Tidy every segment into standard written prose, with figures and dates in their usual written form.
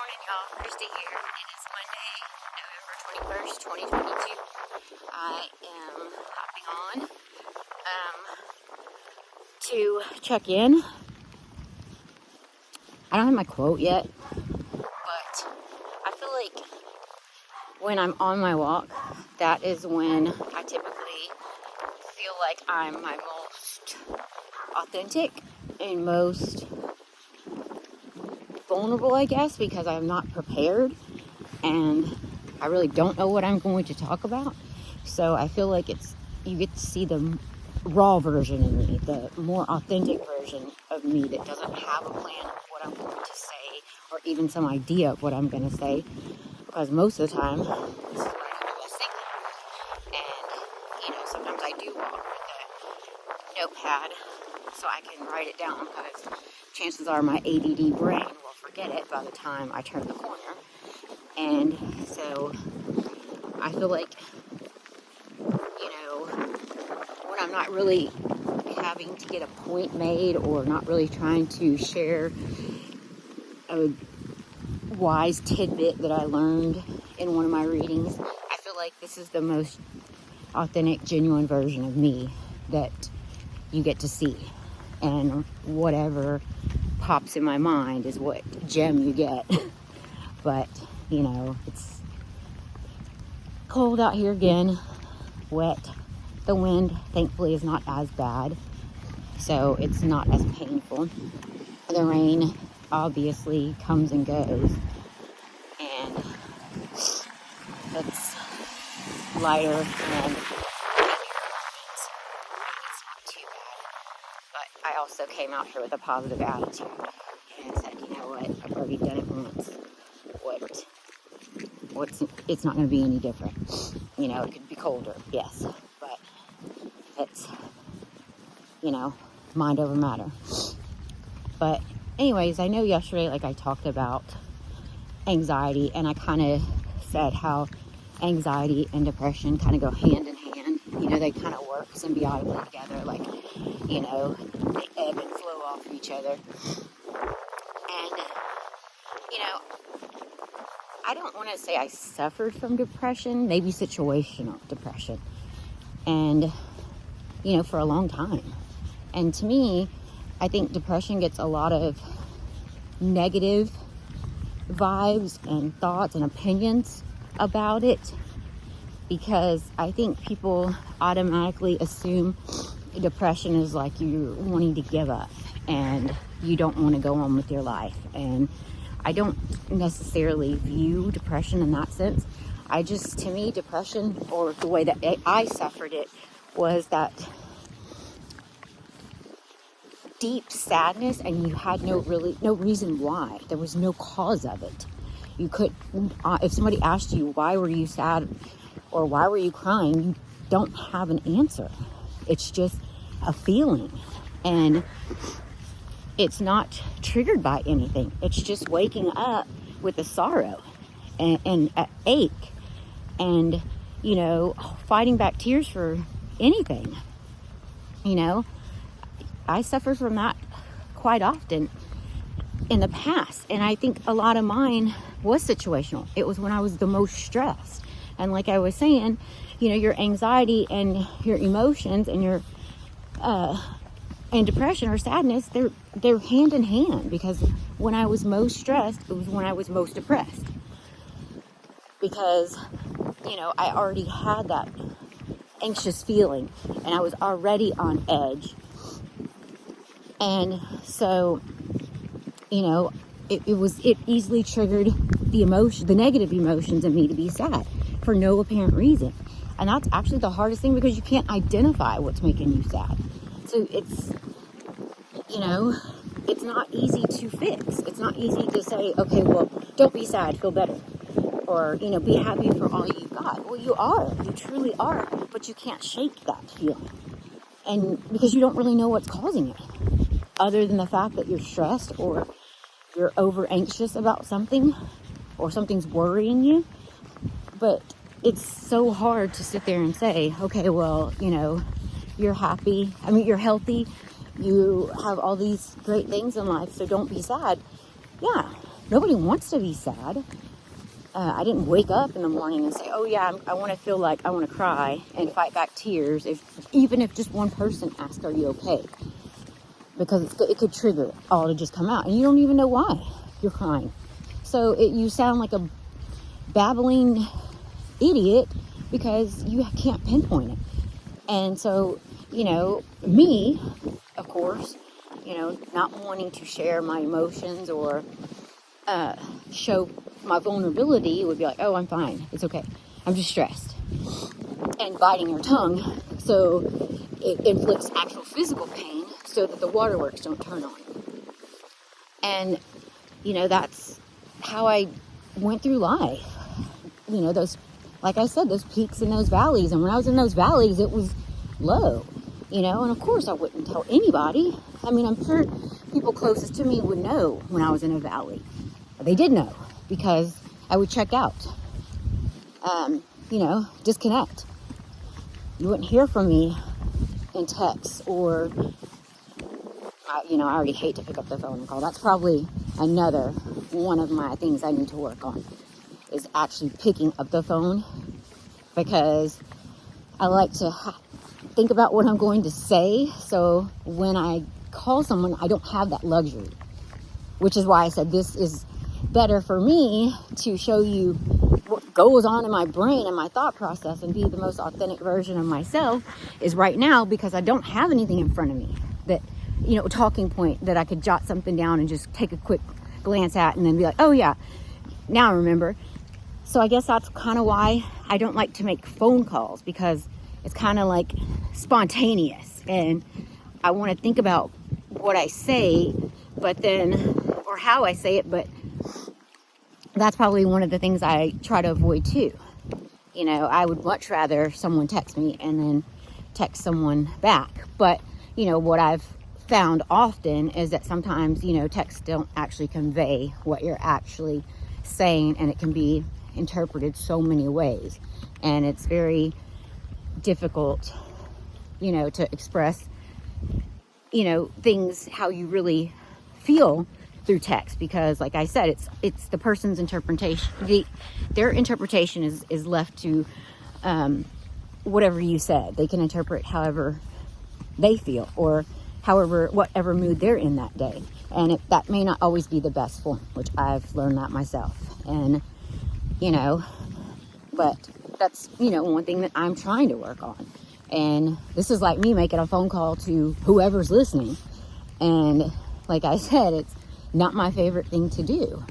morning, y'all. Christy here. It is Monday, November 21st, 2022. I am hopping on to check in. I don't have my quote yet, but I feel like when I'm on my walk, that is when I typically feel like I'm my most authentic and most vulnerable, I guess, because I'm not prepared and I really don't know what I'm going to talk about. So I feel like you get to see the raw version of me, the more authentic version of me that doesn't have a plan of what I'm going to say or even some idea of what I'm going to say, because most of the time this is what I do while singing. And sometimes I do walk with a notepad so I can write it down, because chances are my ADD brain will forget it by the time I turn the corner. And so I feel like, when I'm not really having to get a point made or not really trying to share a wise tidbit that I learned in one of my readings, I feel like this is the most authentic, genuine version of me that you get to see. And whatever pops in my mind is what gem you get. But, it's cold out here again, wet. The wind, thankfully, is not as bad, so it's not as painful. The rain obviously comes and goes, and it's lighter and heavier moments. It's not too bad. But I also came out here with a positive attitude and said, you know what, I've already done it once. It's not going to be any different. It could be colder, yes, but it's, mind over matter. But anyways, I know yesterday, I talked about anxiety, and I kind of said how anxiety and depression kind of go hand in hand. They kind of work symbiotically together, they ebb and flow off of each other. And, I don't want to say I suffered from depression, maybe situational depression. And, for a long time. And to me, I think depression gets a lot of negative vibes and thoughts and opinions about it, because I think people automatically assume depression is like you wanting to give up and you don't want to go on with your life. And I don't necessarily view depression in that sense. To me, depression, or the way that I suffered it, was that deep sadness, and you had no reason why. There was no cause of it. You could, if somebody asked you, why were you sad or why were you crying, you don't have an answer. It's just a feeling, and it's not triggered by anything. It's just waking up with a sorrow and an ache, and fighting back tears for anything. I suffer from that quite often in the past, and I think a lot of mine was situational. It was when I was the most stressed, and like I was saying, your anxiety and your emotions and your and depression or sadness, they're hand in hand, because when I was most stressed, it was when I was most depressed, because I already had that anxious feeling and I was already on edge. And so, it easily triggered the negative emotions in me to be sad for no apparent reason. And that's actually the hardest thing, because you can't identify what's making you sad. So it's not easy to fix. It's not easy to say, okay, well, don't be sad, feel better. Or, be happy for all you've got. Well, you truly are, but you can't shake that feeling. And because you don't really know what's causing it, other than the fact that you're stressed or you're over anxious about something, or something's worrying you. But it's so hard to sit there and say, okay, well, you're happy. You're healthy. You have all these great things in life, so don't be sad. Yeah, Nobody wants to be sad. I didn't wake up in the morning and say, oh yeah, I want to feel like I want to cry and fight back tears, even if just one person asks, are you okay? Because it could trigger it all to just come out, and you don't even know why you're crying. So you sound like a babbling idiot because you can't pinpoint it. And so, me, of course, not wanting to share my emotions or show my vulnerability would be like, oh, I'm fine. It's okay. I'm just stressed. And biting your tongue so it inflicts actual physical pain so that the waterworks don't turn on. And, that's how I went through life. Those, like I said, those peaks and those valleys. And when I was in those valleys, it was low, and of course I wouldn't tell anybody. I mean, I'm sure people closest to me would know when I was in a valley. They did know because I would check out, disconnect. You wouldn't hear from me in text or, I already hate to pick up the phone and call. That's probably another one of my things I need to work on, is actually picking up the phone, because I like to think about what I'm going to say. So when I call someone, I don't have that luxury, which is why I said this is better for me to show you what goes on in my brain and my thought process and be the most authentic version of myself is right now, because I don't have anything in front of me that, talking point that I could jot something down and just take a quick glance at and then be like, oh yeah, now I remember. So I guess that's kind of why I don't like to make phone calls, because it's kind of like spontaneous and I want to think about what I say, but then, or how I say it, but that's probably one of the things I try to avoid too. I would much rather someone text me and then text someone back. But, what I've found often is that sometimes, texts don't actually convey what you're actually saying, and it can be interpreted so many ways. And it's very difficult, to express, things how you really feel through text, because like I said, it's the person's interpretation. Their interpretation is left to whatever you said. They can interpret however they feel, or whatever mood they're in that day, and that may not always be the best form, which I've learned that myself. And but that's one thing that I'm trying to work on. And this is like me making a phone call to whoever's listening, and like I said, it's not my favorite thing to do,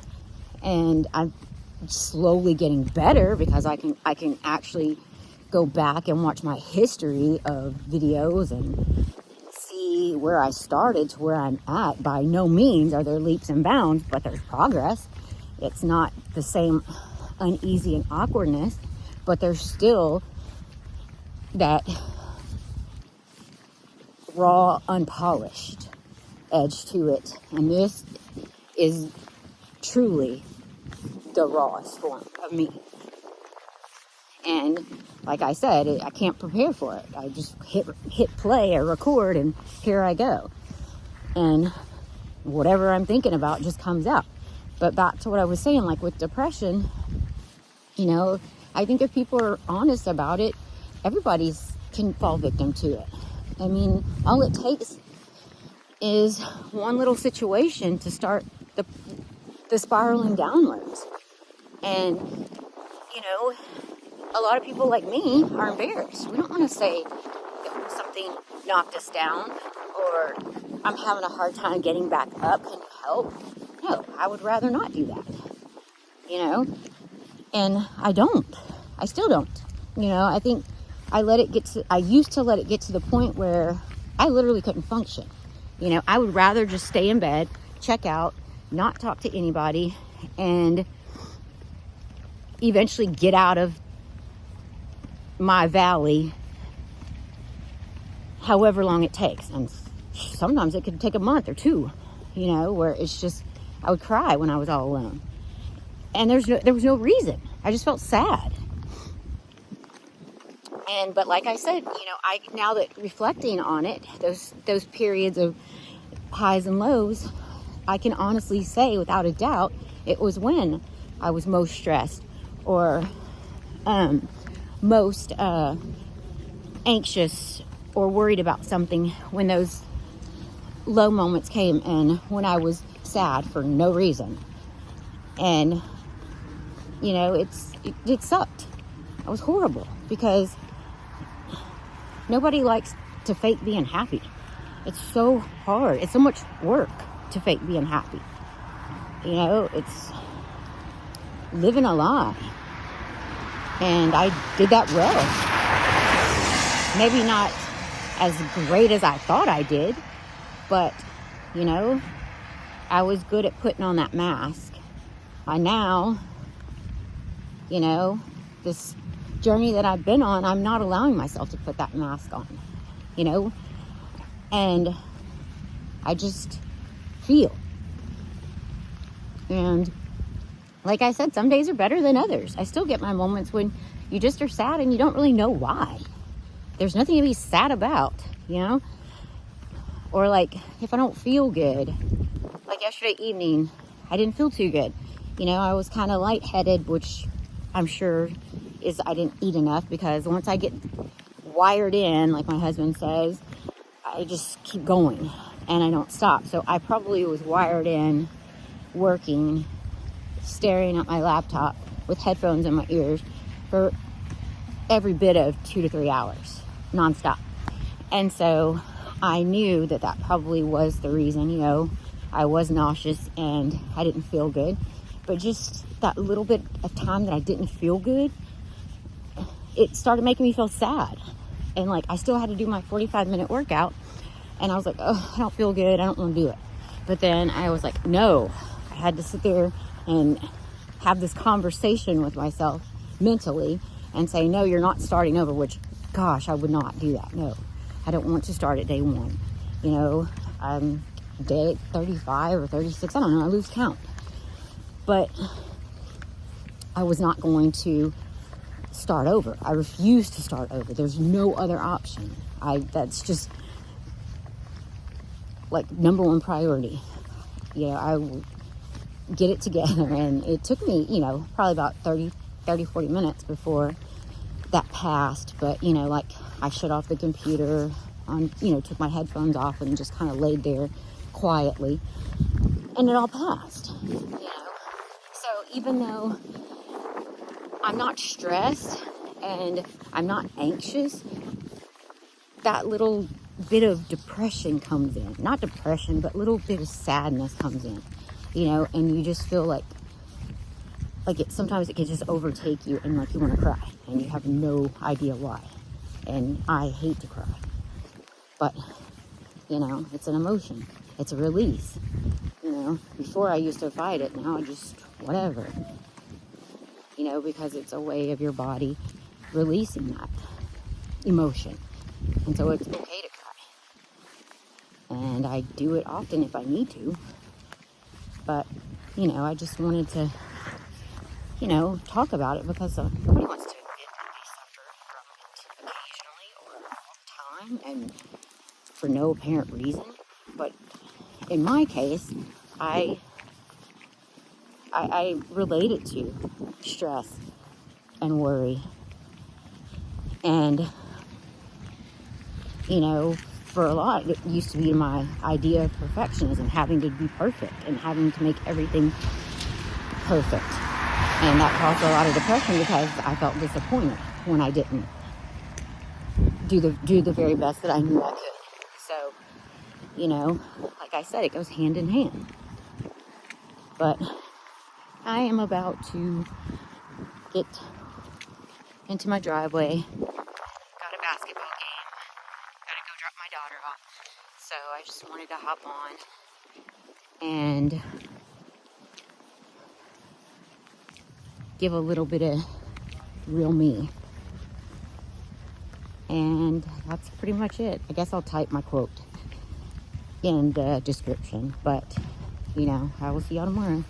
and I'm slowly getting better because I can actually go back and watch my history of videos and see where I started to where I'm at. By no means are there leaps and bounds, but there's progress. It's not the same uneasy and awkwardness, but there's still that raw, unpolished edge to it, and this is truly the rawest form of me. And like I said, I can't prepare for it. I just hit play or record, and here I go. And whatever I'm thinking about just comes out. But back to what I was saying, like with depression, I think if people are honest about it, everybody can fall victim to it. I mean, all it takes is one little situation to start the spiraling downwards. And, a lot of people like me are embarrassed. We don't want to say that something knocked us down, or I'm having a hard time getting back up, can you help? No, I would rather not do that, and I still don't, I think I used to let it get to the point where I literally couldn't function. I would rather just stay in bed, check out, not talk to anybody, and eventually get out of my valley, however long it takes. And sometimes it could take a month or two, where it's just, I would cry when I was all alone. And there was no reason. I just felt sad. But like I said, now that reflecting on it, those periods of highs and lows, I can honestly say without a doubt, It was when I was most stressed or most anxious or worried about something, when those low moments came and when I was sad for no reason. And, you know, it sucked. It was horrible because nobody likes to fake being happy. It's so hard. It's so much work to fake being happy. You know, it's living a lie. And I did that well. Maybe not as great as I thought I did, but, you know, I was good at putting on that mask. I now, you know, this journey that I've been on, I'm not allowing myself to put that mask on, you know, and I just feel. And like I said, some days are better than others. I still get my moments when you just are sad and you don't really know why. There's nothing to be sad about, you know? Or like if I don't feel good, like yesterday evening, I didn't feel too good. You know, I was kind of lightheaded, which I'm sure is I didn't eat enough, because once I get wired in, like my husband says, I just keep going and I don't stop. So I probably was wired in, working, staring at my laptop with headphones in my ears for every bit of 2 to 3 hours nonstop. And so I knew that that probably was the reason. You know, I was nauseous and I didn't feel good, but just that little bit of time that I didn't feel good, it started making me feel sad. And like I still had to do my 45-minute workout, and I was like, oh, I don't feel good, I don't want to do it. But then I was like, no, I had to sit there and have this conversation with myself mentally and say, no, you're not starting over, which, gosh, I would not do that. No, I don't want to start at day one. You know, I'm day 35 or 36, I don't know, I lose count. But I was not going to start over. I refuse to start over. There's no other option. That's just like number one priority. You know, I will get it together. And it took me, you know, probably about 30, 40 minutes before that passed. But, you know, like I shut off the computer, you know, took my headphones off and just kind of laid there quietly. And it all passed, you know. So even though I'm not stressed and I'm not anxious, that little bit of depression comes in. Not depression, but little bit of sadness comes in, you know, and you just feel like sometimes it can just overtake you and like you want to cry and you have no idea why. And I hate to cry, but you know, it's an emotion. It's a release. You know, before I used to fight it, now I just whatever. You know, because it's a way of your body releasing that emotion. And so it's okay to cry. And I do it often if I need to. But, you know, I just wanted to, you know, talk about it because nobody wants to admit that they suffer from it occasionally or all the time and for no apparent reason. But in my case, I relate it to stress and worry. And, you know, for a lot, it used to be my idea of perfectionism, having to be perfect and having to make everything perfect. And that caused a lot of depression because I felt disappointed when I didn't do the very best that I knew I could. So, you know, like I said, it goes hand in hand. But I am about to get into my driveway. Got a basketball game. Gotta go drop my daughter off. So I just wanted to hop on and give a little bit of real me. And that's pretty much it. I guess I'll type my quote in the description. But, you know, I will see y'all tomorrow.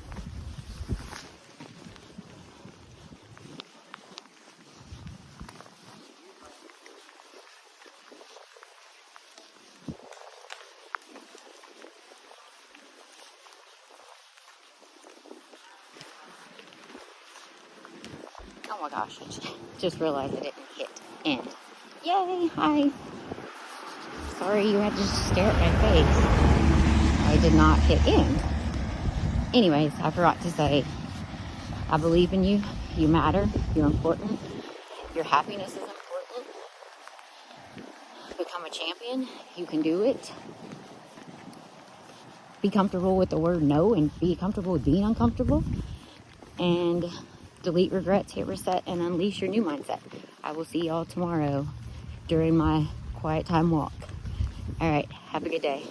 Oh my gosh, I just realized I didn't hit end. Yay, hi. Sorry you had to stare at my face. I did not hit end. Anyways, I forgot to say, I believe in you. You matter. You're important. Your happiness is important. Become a champion. You can do it. Be comfortable with the word no and be comfortable with being uncomfortable. And delete regrets, hit reset, and unleash your new mindset. I will see y'all tomorrow during my quiet time walk. All right, have a good day.